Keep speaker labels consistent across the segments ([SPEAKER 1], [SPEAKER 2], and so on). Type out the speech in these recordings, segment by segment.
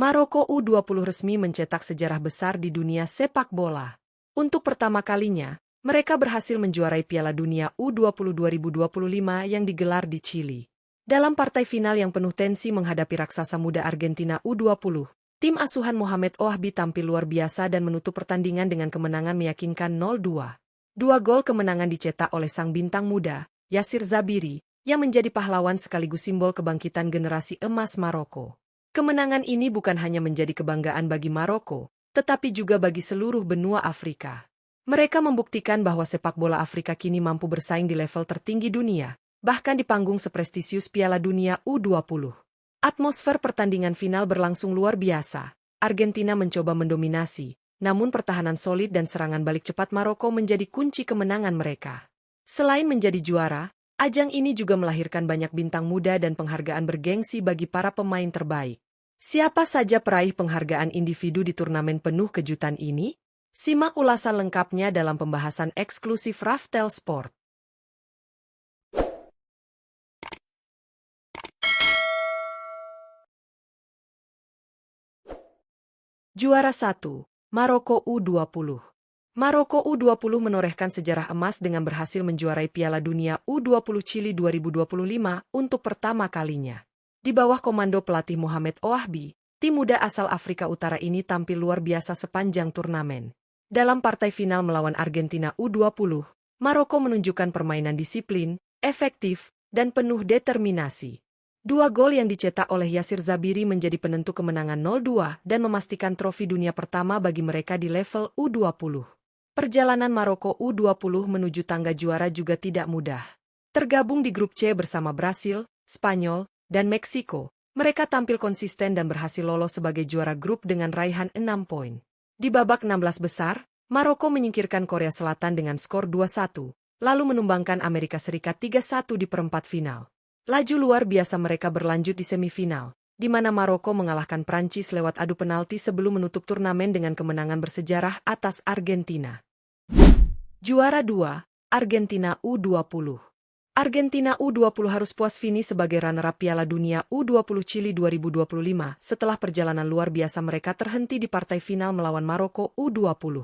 [SPEAKER 1] Maroko U20 resmi mencetak sejarah besar di dunia sepak bola. Untuk pertama kalinya, mereka berhasil menjuarai Piala Dunia U20 2025 yang digelar di Chili. Dalam partai final yang penuh tensi menghadapi raksasa muda Argentina U20, tim asuhan Mohamed Ouahbi tampil luar biasa dan menutup pertandingan dengan kemenangan meyakinkan 0-2. Dua gol kemenangan dicetak oleh sang bintang muda, Yassir Zabiri, yang menjadi pahlawan sekaligus simbol kebangkitan generasi emas Maroko. Kemenangan ini bukan hanya menjadi kebanggaan bagi Maroko, tetapi juga bagi seluruh benua Afrika. Mereka membuktikan bahwa sepak bola Afrika kini mampu bersaing di level tertinggi dunia, bahkan di panggung seprestisius Piala Dunia U20. Atmosfer pertandingan final berlangsung luar biasa. Argentina mencoba mendominasi, namun pertahanan solid dan serangan balik cepat Maroko menjadi kunci kemenangan mereka. Selain menjadi juara, ajang ini juga melahirkan banyak bintang muda dan penghargaan bergengsi bagi para pemain terbaik. Siapa saja peraih penghargaan individu di turnamen penuh kejutan ini? Simak ulasan lengkapnya dalam pembahasan eksklusif Raftel Sport. Juara 1, Maroko U20. Maroko U20 menorehkan sejarah emas dengan berhasil menjuarai Piala Dunia U20 Chili 2025 untuk pertama kalinya. Di bawah komando pelatih Mohamed Ouahbi, tim muda asal Afrika Utara ini tampil luar biasa sepanjang turnamen. Dalam partai final melawan Argentina U20, Maroko menunjukkan permainan disiplin, efektif, dan penuh determinasi. Dua gol yang dicetak oleh Yassir Zabiri menjadi penentu kemenangan 0-2 dan memastikan trofi dunia pertama bagi mereka di level U20. Perjalanan Maroko U20 menuju tangga juara juga tidak mudah. Tergabung di grup C bersama Brasil, Spanyol, dan Meksiko, mereka tampil konsisten dan berhasil lolos sebagai juara grup dengan raihan 6 poin. Di babak 16 besar, Maroko menyingkirkan Korea Selatan dengan skor 2-1, lalu menumbangkan Amerika Serikat 3-1 di perempat final. Laju luar biasa mereka berlanjut di semifinal, di mana Maroko mengalahkan Prancis lewat adu penalti sebelum menutup turnamen dengan kemenangan bersejarah atas Argentina. Juara 2, Argentina U20. Argentina U20 harus puas finish sebagai runner-up Piala Dunia U20 Chili 2025 setelah perjalanan luar biasa mereka terhenti di partai final melawan Maroko U20.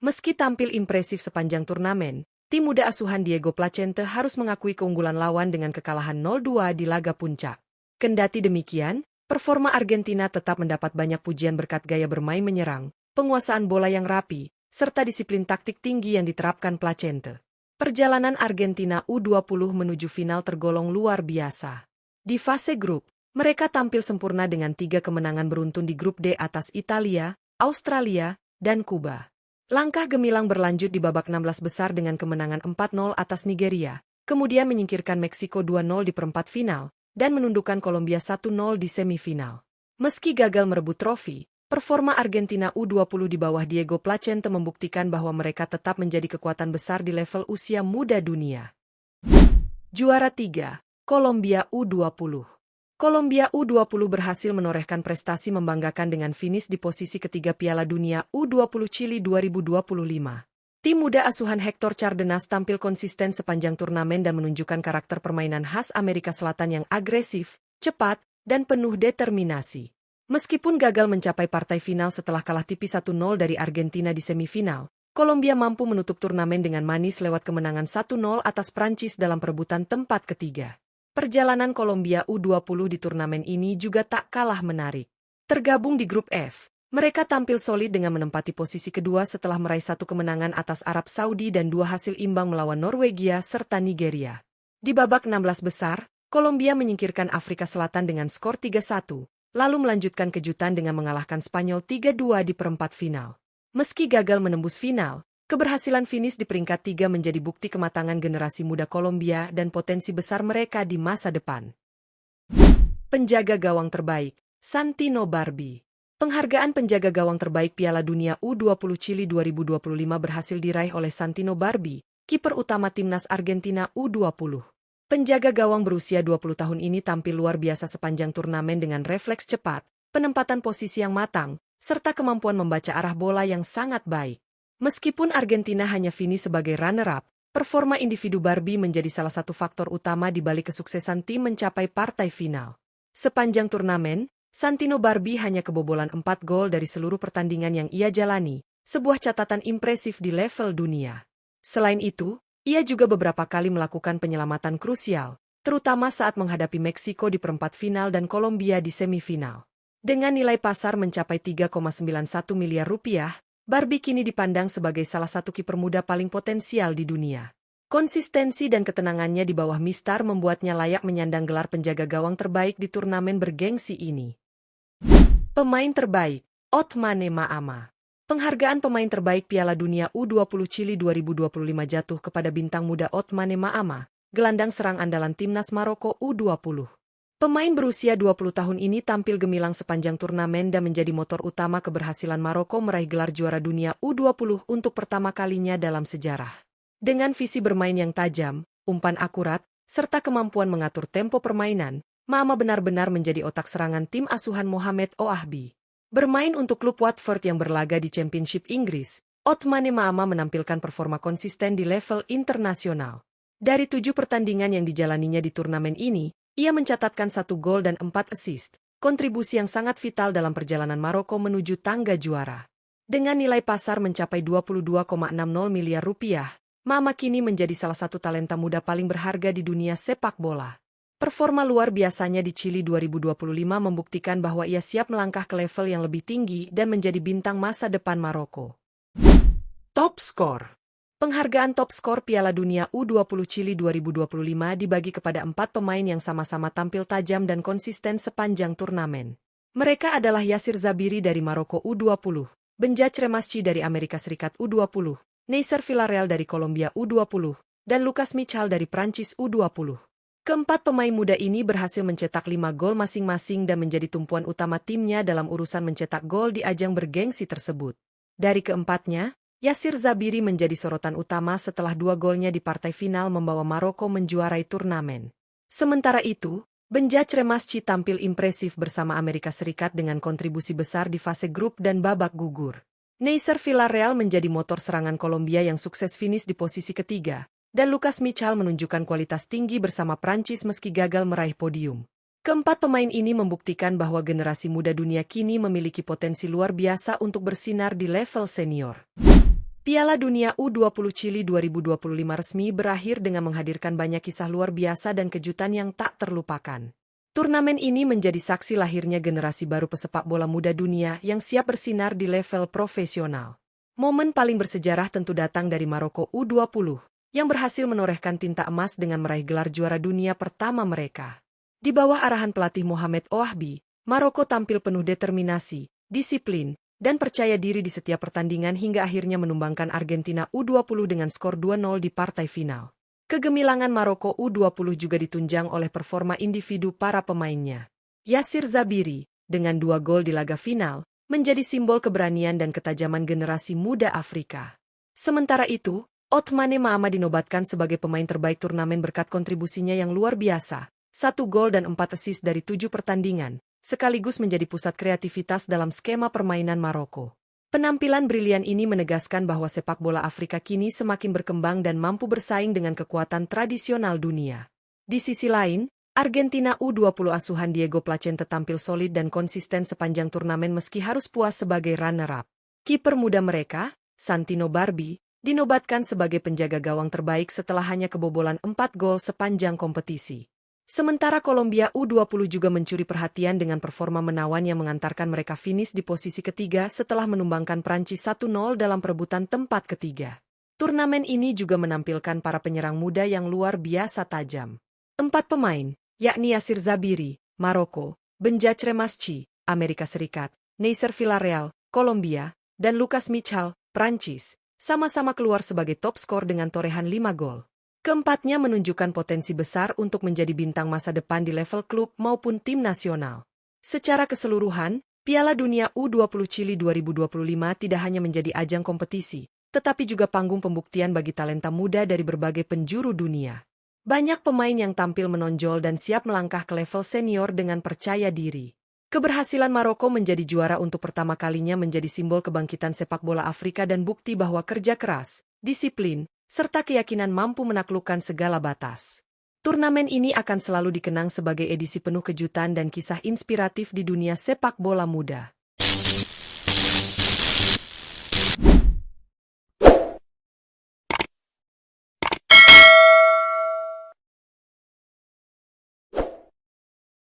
[SPEAKER 1] Meski tampil impresif sepanjang turnamen, tim muda asuhan Diego Placente harus mengakui keunggulan lawan dengan kekalahan 0-2 di laga puncak. Kendati demikian, performa Argentina tetap mendapat banyak pujian berkat gaya bermain menyerang, penguasaan bola yang rapi, serta disiplin taktik tinggi yang diterapkan Placente. Perjalanan Argentina U20 menuju final tergolong luar biasa. Di fase grup, mereka tampil sempurna dengan 3 kemenangan beruntun di grup D atas Italia, Australia, dan Kuba. Langkah gemilang berlanjut di babak 16 besar dengan kemenangan 4-0 atas Nigeria, kemudian menyingkirkan Meksiko 2-0 di perempat final, dan menundukkan Kolombia 1-0 di semifinal. Meski gagal merebut trofi, performa Argentina U20 di bawah Diego Placente membuktikan bahwa mereka tetap menjadi kekuatan besar di level usia muda dunia. Juara 3, Kolombia U20. Kolombia U20 berhasil menorehkan prestasi membanggakan dengan finish di posisi ketiga Piala Dunia U20 Chili 2025. Tim muda asuhan Hector Cardenas tampil konsisten sepanjang turnamen dan menunjukkan karakter permainan khas Amerika Selatan yang agresif, cepat, dan penuh determinasi. Meskipun gagal mencapai partai final setelah kalah tipis 1-0 dari Argentina di semifinal, Kolombia mampu menutup turnamen dengan manis lewat kemenangan 1-0 atas Prancis dalam perebutan tempat ketiga. Perjalanan Kolombia U20 di turnamen ini juga tak kalah menarik. Tergabung di grup F, mereka tampil solid dengan menempati posisi kedua setelah meraih 1 kemenangan atas Arab Saudi dan 2 hasil imbang melawan Norwegia serta Nigeria. Di babak 16 besar, Kolombia menyingkirkan Afrika Selatan dengan skor 3-1. Lalu melanjutkan kejutan dengan mengalahkan Spanyol 3-2 di perempat final. Meski gagal menembus final, keberhasilan finish di peringkat 3 menjadi bukti kematangan generasi muda Kolombia dan potensi besar mereka di masa depan. Penjaga gawang terbaik, Santino Barbi. Penghargaan penjaga gawang terbaik Piala Dunia U20 Chili 2025 berhasil diraih oleh Santino Barbi, kiper utama timnas Argentina U20. Penjaga gawang berusia 20 tahun ini tampil luar biasa sepanjang turnamen dengan refleks cepat, penempatan posisi yang matang, serta kemampuan membaca arah bola yang sangat baik. Meskipun Argentina hanya finish sebagai runner-up, performa individu Barbi menjadi salah satu faktor utama di balik kesuksesan tim mencapai partai final. Sepanjang turnamen, Santino Barbie hanya kebobolan 4 gol dari seluruh pertandingan yang ia jalani, sebuah catatan impresif di level dunia. Selain itu, ia juga beberapa kali melakukan penyelamatan krusial, terutama saat menghadapi Meksiko di perempat final dan Kolombia di semifinal. Dengan nilai pasar mencapai 3,91 miliar rupiah, Barbie kini dipandang sebagai salah satu kiper muda paling potensial di dunia. Konsistensi dan ketenangannya di bawah Mistar membuatnya layak menyandang gelar penjaga gawang terbaik di turnamen bergengsi ini. Pemain terbaik, Othmane Maama. Penghargaan pemain terbaik Piala Dunia U20 Chili 2025 jatuh kepada bintang muda Othmane Maama, gelandang serang andalan timnas Maroko U20. Pemain berusia 20 tahun ini tampil gemilang sepanjang turnamen dan menjadi motor utama keberhasilan Maroko meraih gelar juara dunia U20 untuk pertama kalinya dalam sejarah. Dengan visi bermain yang tajam, umpan akurat, serta kemampuan mengatur tempo permainan, Maama benar-benar menjadi otak serangan tim asuhan Mohamed Ouahbi. Bermain untuk klub Watford yang berlaga di Championship Inggris, Othmane Maama menampilkan performa konsisten di level internasional. Dari 7 pertandingan yang dijalaninya di turnamen ini, ia mencatatkan 1 gol dan 4 assist, kontribusi yang sangat vital dalam perjalanan Maroko menuju tangga juara. Dengan nilai pasar mencapai 22,60 miliar rupiah, Maama kini menjadi salah satu talenta muda paling berharga di dunia sepak bola. Performa luar biasanya di Chili 2025 membuktikan bahwa ia siap melangkah ke level yang lebih tinggi dan menjadi bintang masa depan Maroko. Top Skor. Penghargaan Top Skor Piala Dunia U20 Chili 2025 dibagi kepada 4 pemain yang sama-sama tampil tajam dan konsisten sepanjang turnamen. Mereka adalah Yassir Zabiri dari Maroko U20, Benjaj Remasci dari Amerika Serikat U20, Neisser Villarreal dari Kolombia U20, dan Lucas Michal dari Prancis U20. Keempat pemain muda ini berhasil mencetak 5 gol masing-masing dan menjadi tumpuan utama timnya dalam urusan mencetak gol di ajang bergengsi tersebut. Dari keempatnya, Yassir Zabiri menjadi sorotan utama setelah 2 golnya di partai final membawa Maroko menjuarai turnamen. Sementara itu, Benjaj Remasci tampil impresif bersama Amerika Serikat dengan kontribusi besar di fase grup dan babak gugur. Neisser Villarreal menjadi motor serangan Kolombia yang sukses finish di posisi ketiga, dan Lucas Michal menunjukkan kualitas tinggi bersama Prancis meski gagal meraih podium. Keempat pemain ini membuktikan bahwa generasi muda dunia kini memiliki potensi luar biasa untuk bersinar di level senior. Piala Dunia U20 Chili 2025 resmi berakhir dengan menghadirkan banyak kisah luar biasa dan kejutan yang tak terlupakan. Turnamen ini menjadi saksi lahirnya generasi baru pesepak bola muda dunia yang siap bersinar di level profesional. Momen paling bersejarah tentu datang dari Maroko U20, yang berhasil menorehkan tinta emas dengan meraih gelar juara dunia pertama mereka. Di bawah arahan pelatih Mohamed Ouahbi, Maroko tampil penuh determinasi, disiplin, dan percaya diri di setiap pertandingan hingga akhirnya menumbangkan Argentina U20 dengan skor 2-0 di partai final. Kegemilangan Maroko U20 juga ditunjang oleh performa individu para pemainnya. Yassir Zabiri, dengan 2 gol di laga final, menjadi simbol keberanian dan ketajaman generasi muda Afrika. Sementara itu, Othmane Maama dinobatkan sebagai pemain terbaik turnamen berkat kontribusinya yang luar biasa, 1 gol dan 4 assist dari 7 pertandingan, sekaligus menjadi pusat kreativitas dalam skema permainan Maroko. Penampilan brilian ini menegaskan bahwa sepak bola Afrika kini semakin berkembang dan mampu bersaing dengan kekuatan tradisional dunia. Di sisi lain, Argentina U20 asuhan Diego Placente tampil solid dan konsisten sepanjang turnamen meski harus puas sebagai runner-up. Kiper muda mereka, Santino Barbie, dinobatkan sebagai penjaga gawang terbaik setelah hanya kebobolan 4 gol sepanjang kompetisi. Sementara Kolombia U20 juga mencuri perhatian dengan performa menawan yang mengantarkan mereka finish di posisi ketiga setelah menumbangkan Prancis 1-0 dalam perebutan tempat ketiga. Turnamen ini juga menampilkan para penyerang muda yang luar biasa tajam. 4 pemain, yakni Yassir Zabiri, Maroko, Benjaj Remasci, Amerika Serikat, Neisser Villarreal, Kolombia, dan Lucas Michal, Prancis, sama-sama keluar sebagai top skor dengan torehan 5 gol. Keempatnya menunjukkan potensi besar untuk menjadi bintang masa depan di level klub maupun tim nasional. Secara keseluruhan, Piala Dunia U20 Chili 2025 tidak hanya menjadi ajang kompetisi, tetapi juga panggung pembuktian bagi talenta muda dari berbagai penjuru dunia. Banyak pemain yang tampil menonjol dan siap melangkah ke level senior dengan percaya diri. Keberhasilan Maroko menjadi juara untuk pertama kalinya menjadi simbol kebangkitan sepak bola Afrika dan bukti bahwa kerja keras, disiplin, serta keyakinan mampu menaklukkan segala batas. Turnamen ini akan selalu dikenang sebagai edisi penuh kejutan dan kisah inspiratif di dunia sepak bola muda.